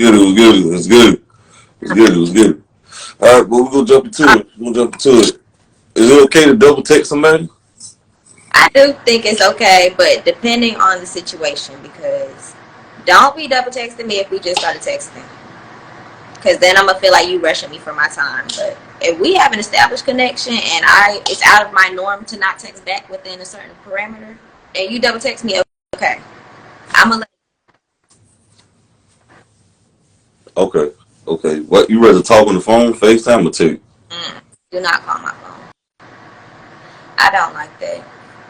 good. It was good. It was good. It was good. It was good. All right, well, we're gonna jump into it. We're gonna jump into it. Is it okay to double text somebody? I do think it's okay, but depending on the situation, because don't be double texting me if we just started texting. Because then I'm gonna feel like you rushing me for my time. But if we have an established connection and it's out of my norm to not text back within a certain parameter, and you double text me, okay, I'm gonna. Okay. Okay. What you rather talk on the phone, FaceTime, or text? Do not call my phone. I don't like that.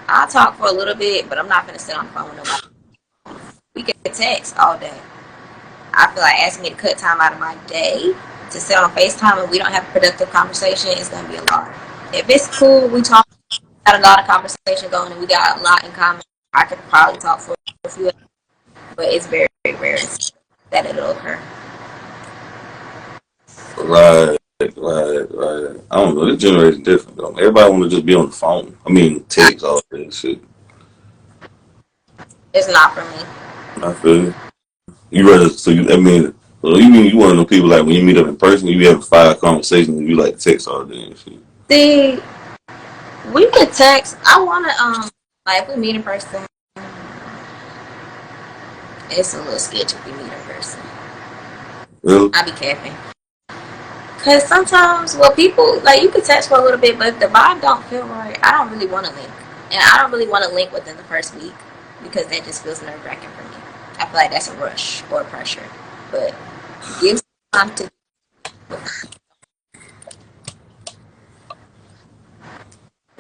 I'll talk for a little bit, but I'm not gonna sit on the phone with nobody. We can text all day. I feel like asking me to cut time out of my day to sit on FaceTime and we don't have a productive conversation is going to be a lot. If it's cool, we talk, got a lot of conversation going and we got a lot in common, I could probably talk for a few hours, but it's very, very rare that it'll occur. Right. Right. I don't know. This generation different though. Everybody want to just be on the phone. I mean, text all that shit. It's not for me. I feel you. You rather so you. I mean, so you mean you one of those people like when you meet up in person, you have 5 conversations and you like text all day and shit. See, we could text. I want to like if we meet in person, it's a little sketchy if we meet in person. Really? I be capping. Cause sometimes, well, people like you could text for a little bit, but if the vibe don't feel right, I don't really want to link, and I don't really want to link within the first week because that just feels nerve wracking for me. I feel like that's a rush or pressure, but give some time to.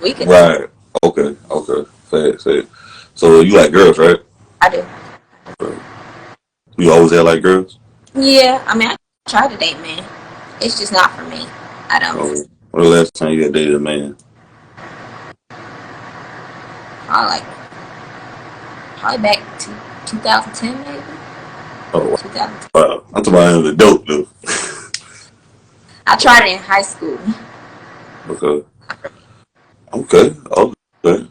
We could. Right. Okay. Okay. Fair. So you like girls, right? I do. Right. You always had like girls? Yeah, I mean, I try to date men. It's just not for me. I don't. Oh, when the last time you got dated a man? Probably back to 2010 maybe. Oh, 2010. wow. I'm talking about an adult though. I tried it in high school. Okay. Okay. Okay.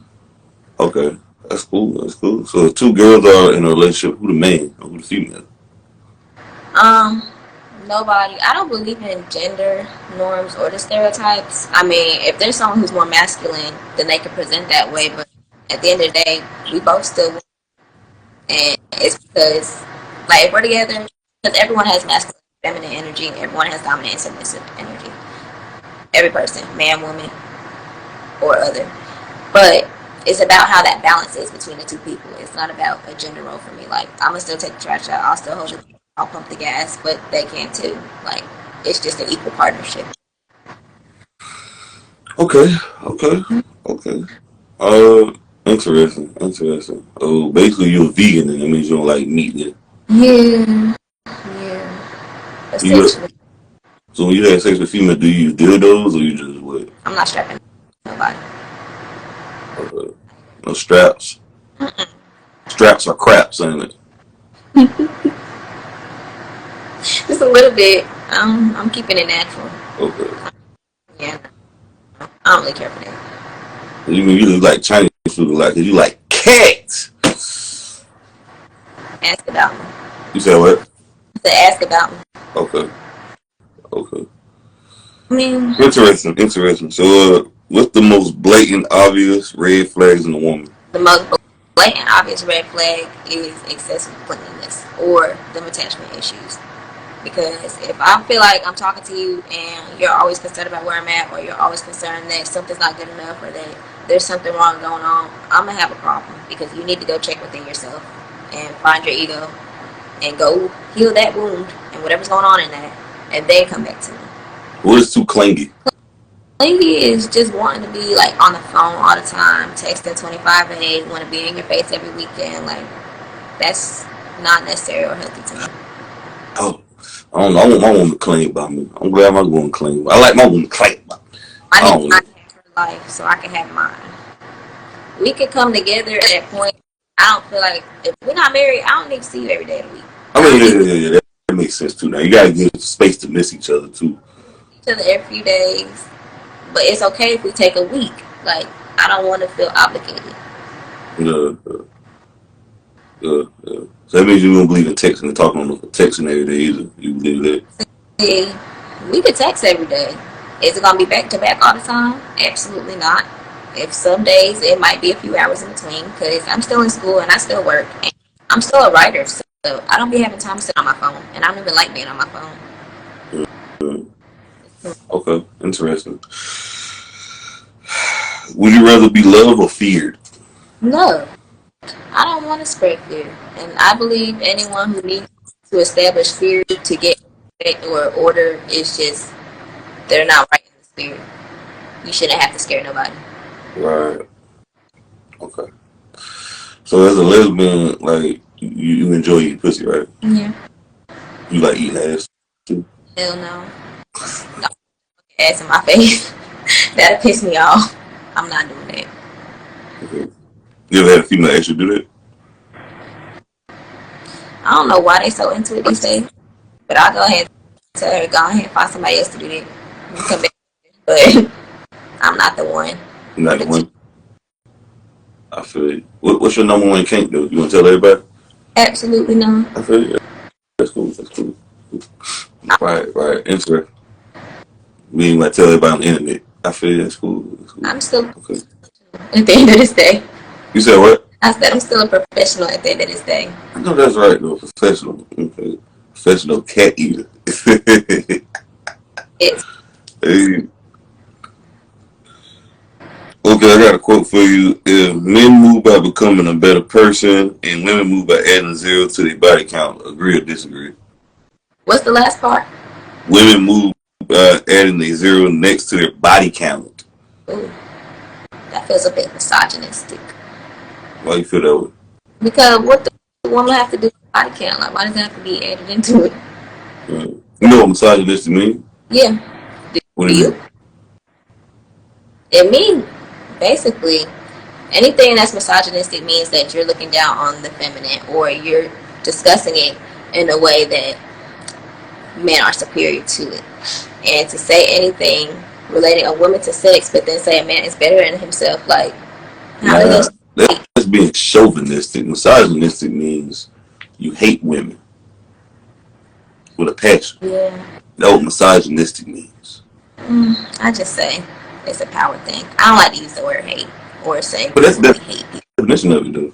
Okay. That's cool. That's cool. So if two girls are in a relationship, who the man or who the female? Um, Nobody. I don't believe in gender norms or the stereotypes. I mean, if there's someone who's more masculine, then they can present that way. But at the end of the day, we both still win. And it's because, like, if we're together, because everyone has masculine, feminine energy, and everyone has dominant and submissive energy. Every person, man, woman, or other. But it's about how that balance is between the two people. It's not about a gender role for me. Like, I'm gonna still take the trash out. I'll still hold it. I'll pump the gas, but they can too. Like, it's just an equal partnership. Okay. Okay. Okay. Interesting. Oh, basically you're a vegan and that means you don't like meat then. Yeah. You, Essentially, so when you have sex with female, do you use dildos or you just what? I'm not strapping nobody. Okay. No straps. Mm-mm. Straps are craps, ain't it? Just a little bit. I'm keeping it natural. Okay. Yeah, I don't really care for that. You mean you look like Chinese food a lot because you like cats. Ask about me. You said what? To ask about me. Okay. Okay. I mean, Interesting. So, what's the most blatant, obvious red flags in a woman? the most blatant, obvious red flag is excessive cleanliness or them attachment issues. Because if I feel like I'm talking to you and you're always concerned about where I'm at, or you're always concerned that something's not good enough, or that there's something wrong going on, I'm gonna have a problem. Because you need to go check within yourself and find your ego and go heal that wound and whatever's going on in that, and then come back to me. What is too clingy? Clingy is just wanting to be like on the phone all the time, texting 25 a day, want to be in your face every weekend. Like, that's not necessary or healthy to me. Oh, I don't know. I want my woman to clean by me. I'm glad my woman clean. I like my woman to clean by me. I need mine to have her life so I can have mine. We could come together at a point. I don't feel like if we're not married, I don't need to see you every day of the week. I mean, yeah. That makes sense too. Now you gotta give space to miss each other too. Each other every few days, but it's okay if we take a week. Like, I don't want to feel obligated. Yeah. So that means you don't believe in texting and talking on the texting every day either. You believe that? See, we could text every day. Is it gonna be back to back all the time? Absolutely not. If some days it might be a few hours in between, because I'm still in school and I still work. And I'm still a writer, so I don't be having time to sit on my phone, and I don't even like being on my phone. Mm. Okay, interesting. Would you rather be loved or feared? No, I don't want to spread fear, and I believe anyone who needs to establish fear to get respect or order is just they're not right in the spirit. You shouldn't have to scare nobody. Right. Okay. So as a lesbian, like you enjoy eating pussy, right? Yeah. You like eating ass too. Hell no. Don't put ass in my face. That'll piss me off. I'm not doing that. Okay. You ever had a female actually do that? I don't know why they so into it these days, but I'll go ahead and tell her go ahead and find somebody else to do that. You come back, but I'm not the one You're for not the the two. one. I feel you. What's your number one kink though? You want to tell everybody? Absolutely no. I feel you. That's cool. That's cool. Right, right. Interesting. We ain't gonna tell everybody on the internet. I feel you. That's cool. That's cool. I'm still Okay. at the end of this day. You said what? I said I'm still a professional at the end of this day. I know that's right though. Professional. Okay. Professional cat eater. It's Hey. Okay, I got a quote for you. If men move by becoming a better person and women move by adding zero to their body count, agree or disagree? what's the last part? Women move by adding a zero next to their body count. Ooh, that feels a bit misogynistic. Why you feel that way? Because what the woman have to do with body count? Like, why does it have to be added into it? You know what misogynistic means? Yeah. What Do do you you? mean? It means basically anything that's misogynistic means that you're looking down on the feminine or you're discussing it in a way that men are superior to it. And to say anything relating a woman to sex, but then say a man is better than himself, like, how are Nah, those? that's being chauvinistic. Misogynistic means you hate women with a passion. Yeah. That's what misogynistic means. I just say it's a power thing. I don't like to use the word hate or say But that's people the really hate people. definition of it, though.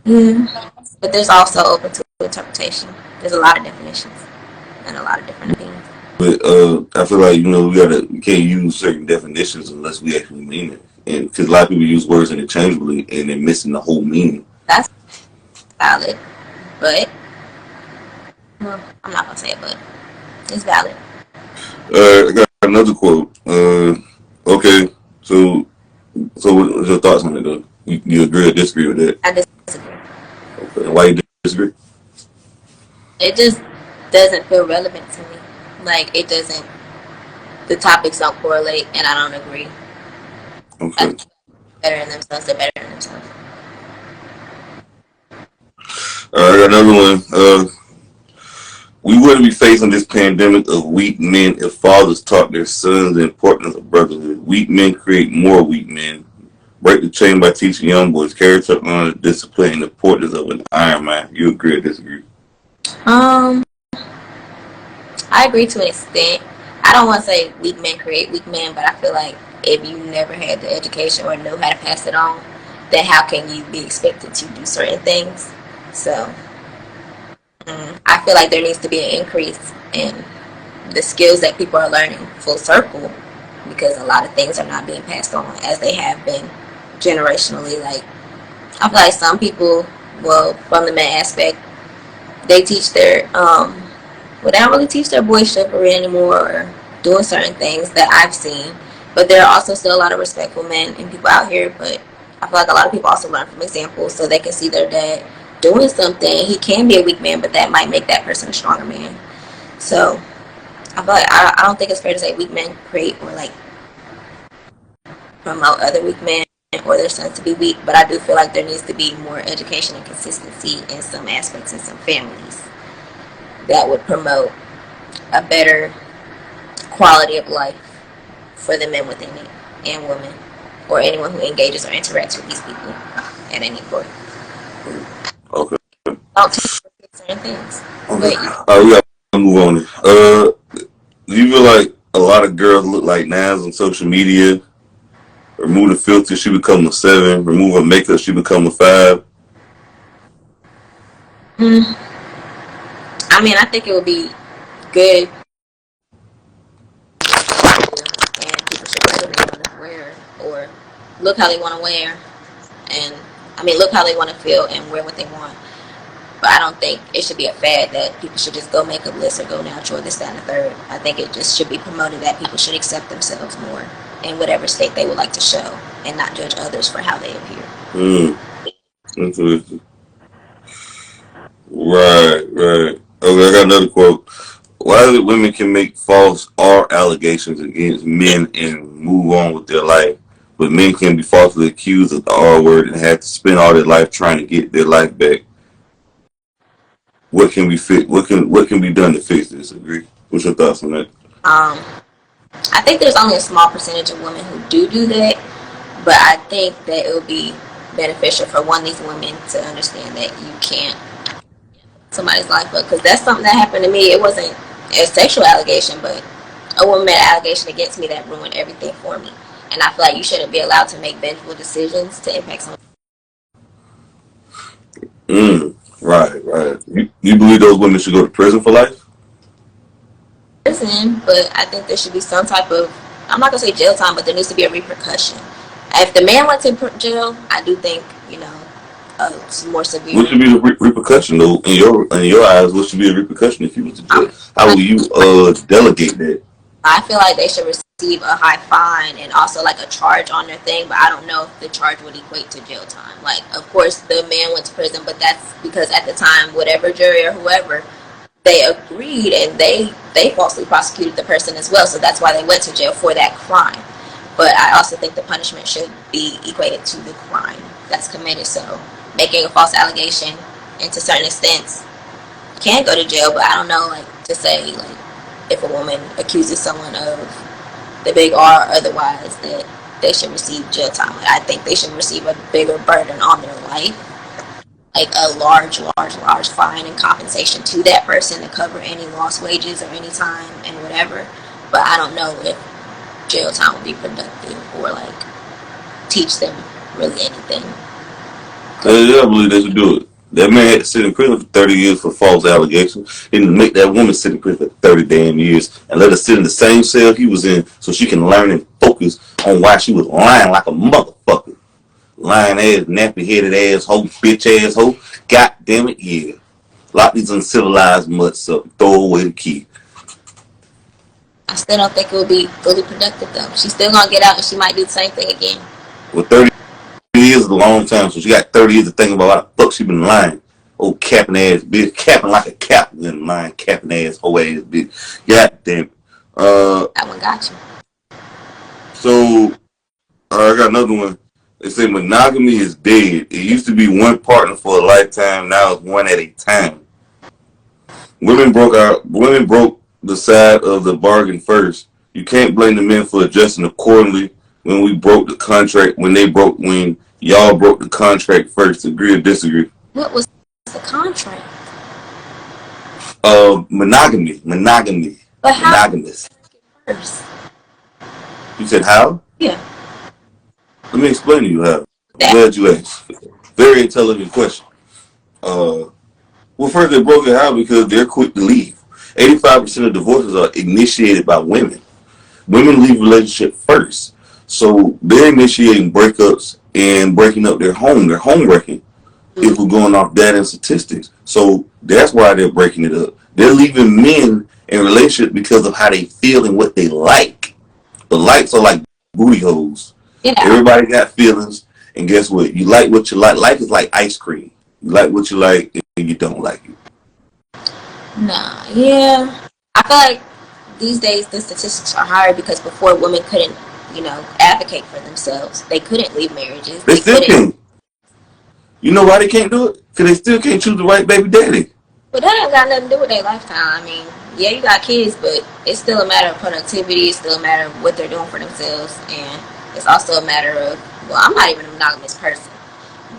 Yeah. But there's also open to interpretation. There's a lot of definitions and a lot of different opinions. But I feel like we can't use certain definitions unless we actually mean it, and because a lot of people use words interchangeably and they're missing the whole meaning. That's valid, but well, I'm not gonna say it, but it's valid. I got another quote. Okay, so what's your thoughts on it though? You agree or disagree with that? I disagree. Okay, and why you disagree? It just doesn't feel relevant to me. Like it doesn't. The topics don't correlate, and I don't agree. Okay. Better than themselves, they're better than themselves. I got another one. We wouldn't be facing this pandemic of weak men if fathers taught their sons the importance of brotherhood. Weak men create more weak men. Break the chain by teaching young boys character, honor, discipline, and the importance of an iron man. You agree or disagree? Um, I agree to an extent. I don't want to say weak men create weak men, but I feel like if you never had the education or know how to pass it on, then how can you be expected to do certain things? So I feel like there needs to be an increase in the skills that people are learning full circle because a lot of things are not being passed on as they have been generationally. Like I feel like some people, well, from the man aspect, they teach their they don't really teach their boys chivalry anymore or doing certain things that I've seen. But there are also still a lot of respectful men and people out here. But I feel like a lot of people also learn from examples so they can see their dad doing something. He can be a weak man, but that might make that person a stronger man. So I feel like I don't think it's fair to say weak men create or like promote other weak men or their sons to be weak. But I do feel like there needs to be more education and consistency in some aspects in some families that would promote a better quality of life for the men within it and women or anyone who engages or interacts with these people at any point. Okay. don't take certain things. Okay. But We gotta move on. Do you feel like a lot of girls look like Nas on social media? Remove the filter, she become a 7. Remove her makeup, she become a 5. mm, I mean, I think it would be good and people should wear what they want to wear or look how they want to wear and I mean look how they want to feel and wear what they want. But I don't think it should be a fad that people should just go makeupless or go natural or this, that, and the third. I think it just should be promoted that people should accept themselves more in whatever state they would like to show and not judge others for how they appear. Interesting. Right, right. Okay, I got another quote. Why is it women can make false or allegations against men and move on with their life, but men can be falsely accused of the R word and have to spend all their life trying to get their life back? What can be fit? What can be done to fix this? Agree? What's your thoughts on that? Um, I think there's only a small percentage of women who do that, but I think that it would be beneficial for one of these women to understand that you can't somebody's life up because that's something that happened to me. It wasn't a sexual allegation, but a woman made an allegation against me that ruined everything for me. And I feel like you shouldn't be allowed to make vengeful decisions to impact someone. Right, right. You believe those women should go to prison for life? Prison, but I think there should be some type of, I'm not gonna say jail time, but there needs to be a repercussion. If the man went to jail, I do think some more severe. What should be the repercussion though in your eyes? What should be a repercussion if you went to jail? How will you delegate that? I feel like they should receive a high fine and also like a charge on their thing, but I don't know if the charge would equate to jail time. Like, of course, the man went to prison, but that's because at the time, whatever jury or whoever, they agreed and they falsely prosecuted the person as well, so that's why they went to jail for that crime. But I also think the punishment should be equated to the crime that's committed. So making a false allegation, and to certain extents, can go to jail, but I don't know, like, to say, like, if a woman accuses someone of the big R or otherwise, that they should receive jail time. Like, I think they should receive a bigger burden on their life, like a large fine and compensation to that person to cover any lost wages or any time and whatever. But I don't know if jail time would be productive or like teach them really anything. Yeah, I believe they should do it. That man had to sit in prison for 30 years for false allegations. And make that woman sit in prison for 30 damn years and let her sit in the same cell he was in so she can learn and focus on why she was lying like a motherfucker. Lying ass, nappy headed asshole, bitch asshole. God damn it, yeah. Lock these uncivilized mutts up and throw away the key. I still don't think it would be fully productive though. She's still gonna get out and she might do the same thing again. Well, 30 years is a long time, so she got 30 years to think about why the fuck she been lying. Old capping ass bitch, capping like a cap, then lying capping ass whole ass bitch. God damn it. That one got you. So I got another one. They say monogamy is dead. It used to be one partner for a lifetime. Now it's one at a time. Women broke the side of the bargain first. You can't blame the men for adjusting accordingly when we broke the contract. When y'all broke the contract first. Agree or disagree? What was the contract? Monogamy. But how Monogamous. first? You said how? Yeah. Let me explain to you how. I'm That glad you asked. Very intelligent question. Well, first they broke it out because they're quick to leave. 85% of divorces are initiated by women. Women leave relationship first. So they're initiating breakups and breaking up their home wrecking, if we're going off data and statistics. So that's why they're breaking it up. They're leaving men in relationship because of how they feel and what they like. The likes are like booty holes. yeah. Everybody got feelings, and guess what? You like what you like. Life is like ice cream. You like what you like, and you don't like it. Nah, yeah. I feel like these days the statistics are higher because before women couldn't, advocate for themselves. They couldn't leave marriages. They They still couldn't. can't. You know why they can't do it? Because they still can't choose the right baby daddy. But that ain't got nothing to do with their lifetime. I mean, yeah, you got kids, but it's still a matter of productivity. It's still a matter of what they're doing for themselves, and it's also a matter of, well, I'm not even a monogamous person,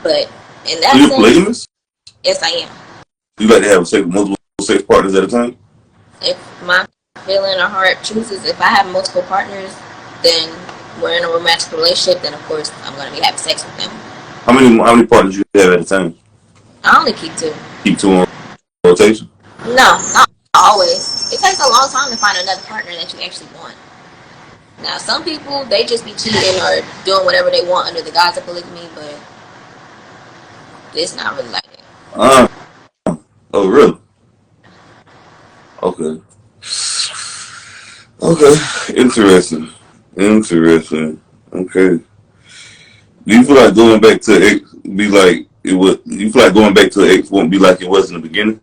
but in Are that you sense, polygamous? yes, I am. You like to have sex with multiple sex partners at a time? If my feeling or heart chooses, if I have multiple partners, then we're in a romantic relationship, then of course I'm going to be having sex with them. How many partners you have at a time? I only keep two. Keep two on rotation. No, not always. It takes a long time to find another partner that you actually want. Now, some people, they just be cheating or doing whatever they want under the guise of polygamy, but it's not really like that. Uh, oh, really? Okay. Okay. Interesting. Interesting. Okay. Do you feel like going back to X be like it was? You feel like going back to X won't be like it was in the beginning?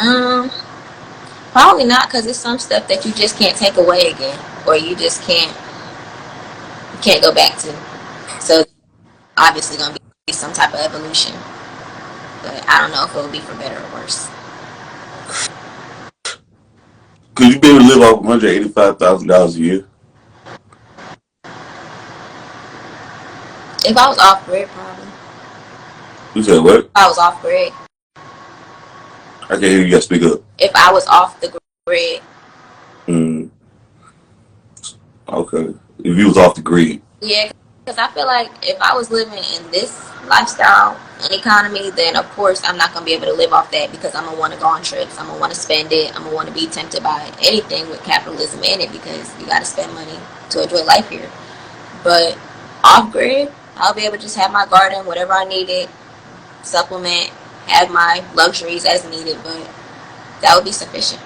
Um, Probably not, because it's some stuff that you just can't take away again, or you just can't go back to. So obviously gonna be some type of evolution, but I don't know if it will be for better or worse. Could you be able to live off $185,000 a year? If I was off grid, probably. You said what? If I was off grid. I can't hear you. Got to speak up. If I was off the grid. Mm, okay. If you was off the grid. Yeah, because I feel like if I was living in this lifestyle and economy, then of course I'm not going to be able to live off that, because I'm going to want to go on trips. I'm going to want to spend it. I'm going to want to be tempted by anything with capitalism in it, because you got to spend money to enjoy life here. But off grid, I'll be able to just have my garden, whatever I needed, supplement, have my luxuries as needed, but that would be sufficient.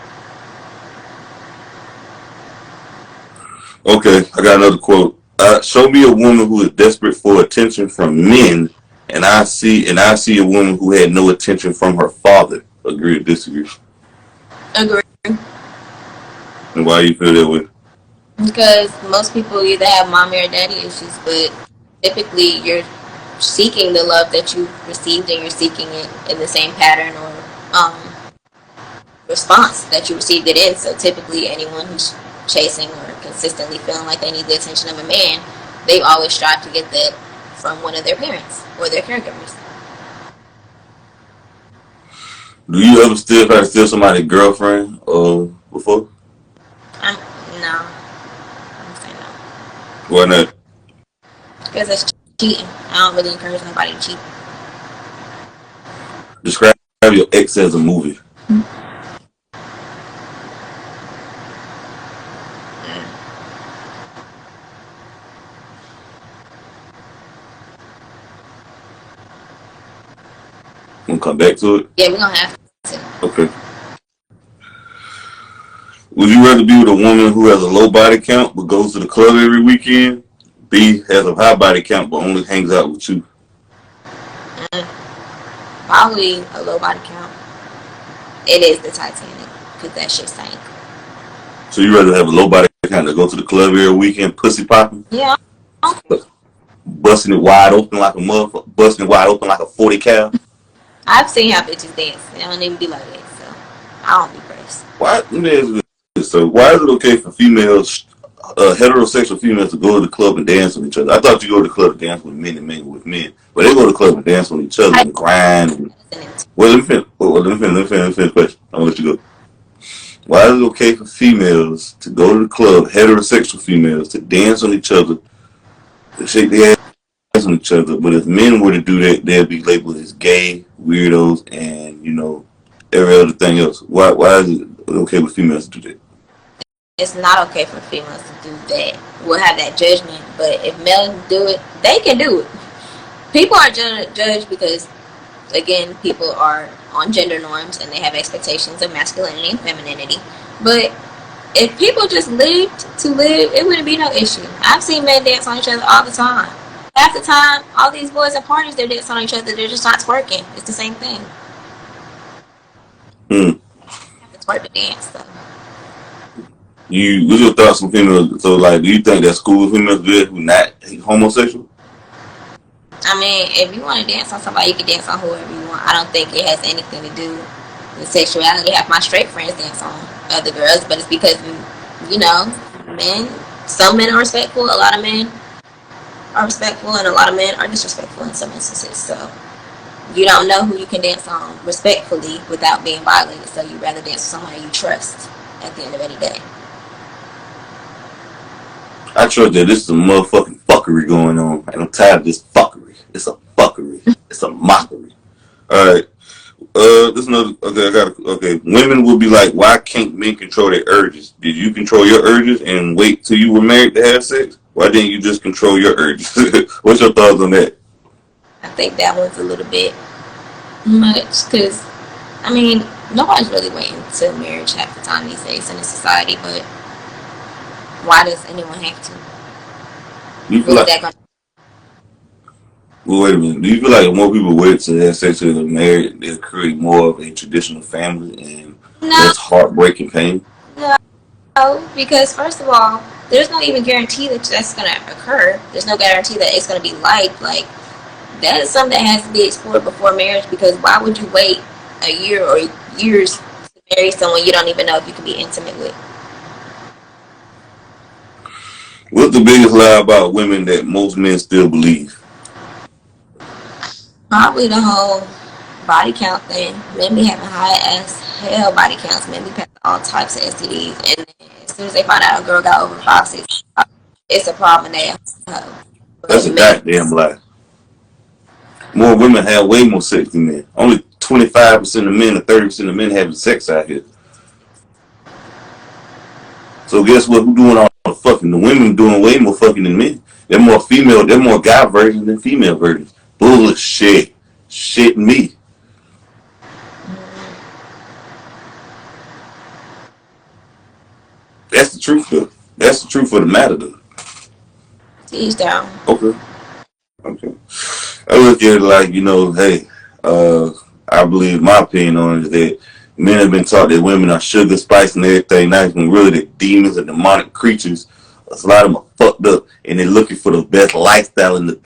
Okay, I got another quote. Show me a woman who is desperate for attention from men, and I see a woman who had no attention from her father. Agree or disagree? Agree. And why you feel that way? Because most people either have mommy or daddy issues, but typically you're seeking the love that you received, and you're seeking it in the same pattern or response that you received it in. So typically anyone who's chasing or consistently feeling like they need the attention of a man, they've always strived to get that from one of their parents or their caregivers. Do you ever still try to steal somebody's girlfriend before? No. I'm saying no. Why not? Because that's cheating. I don't really encourage nobody to cheat. Describe your ex as a movie. We'll come back to it. Yeah, we're going to have to. Okay. Would you rather be with a woman who has a low body count but goes to the club every weekend? B, has a high body count but only hangs out with you? Probably a low body count. It is the Titanic, because that shit sank. So you rather have a low body count that go to the club every weekend, pussy popping? Yeah. Busting it wide open like a motherfucker, busting it wide open like a 40 cal? I've seen how bitches dance. They don't even be like that, so I don't be pressed. Why? Let me ask you this. So why is it okay for females, heterosexual females, to go to the club and dance with each other? I thought you go to the club to dance with men and mingle with men, but they go to the club and dance with each other and grind. Well, let me finish. Let me finish the question. I'll let you go. Why is it okay for females to go to the club, heterosexual females, to dance on each other, to shake their ass on each other, but if men were to do that, they'd be labeled as gay, weirdos, and every other thing else? Why is it okay with females to do that? It's not okay for females to do that. We'll have that judgment, but if males do it, they can do it. People are judged because, again, people are on gender norms and they have expectations of masculinity and femininity. But if people just lived to live, it wouldn't be no issue. I've seen men dance on each other all the time. Half the time, all these boys at parties, they're dancing on each other. They're just not twerking. It's the same thing. You have to twerk to dance, though. What's your thoughts on females? So, like, do you think that school females do it who not homosexual? I mean, if you want to dance on somebody, you can dance on whoever you want. I don't think it has anything to do with sexuality. Half my straight friends dance on other girls, but it's because, some men are respectful, a lot of men are respectful, and a lot of men are disrespectful in some instances. So You don't know who you can dance on respectfully without being violated, so you rather dance with somebody you trust at the end of any day. I trust that this is some motherfucking fuckery going on, and I'm tired of this fuckery. It's a fuckery. It's a mockery. All right. This another. Okay, I got. Okay, women will be like, why can't men control their urges? Did you control your urges and wait till you were married to have sex? Why didn't you just control your urges? What's your thoughts on that? I think that one's a little bit much because, I mean, nobody's really waiting till marriage half the time these days in this society, but why does anyone have to? Do you feel What is like? that going to Well, wait a minute. Do you feel like more people wait to have sex till they're married, they'll create more of a traditional family and No, less heartbreaking pain? no, because first of all, there's no even guarantee that that's going to occur. There's no guarantee that it's going to be like that is something that has to be explored before marriage because why would you wait a year or years to marry someone you don't even know if you can be intimate with? What's the biggest lie about women that most men still believe? Probably the whole body count thing. Men be having high as hell body counts. Men be passing all types of STDs. And then as soon as they find out a girl got over 5, 6, it's a problem they have. That's Because a men, goddamn lie. More women have way more sex than men. Only 25% of men and 30% of men having sex out here. So guess what? Who doing all the fucking? The women doing way more fucking than men. They're more female. They're more guy versions than female versions. Bullshit. Shit me. That's the truth though. That's the truth of the matter though. tease down. Okay. Okay. I look at it like, hey, I believe my opinion on it is that men have been taught that women are sugar, spice, and everything nice when really they're demons and demonic creatures. A lot of them are fucked up and they're looking for the best lifestyle in the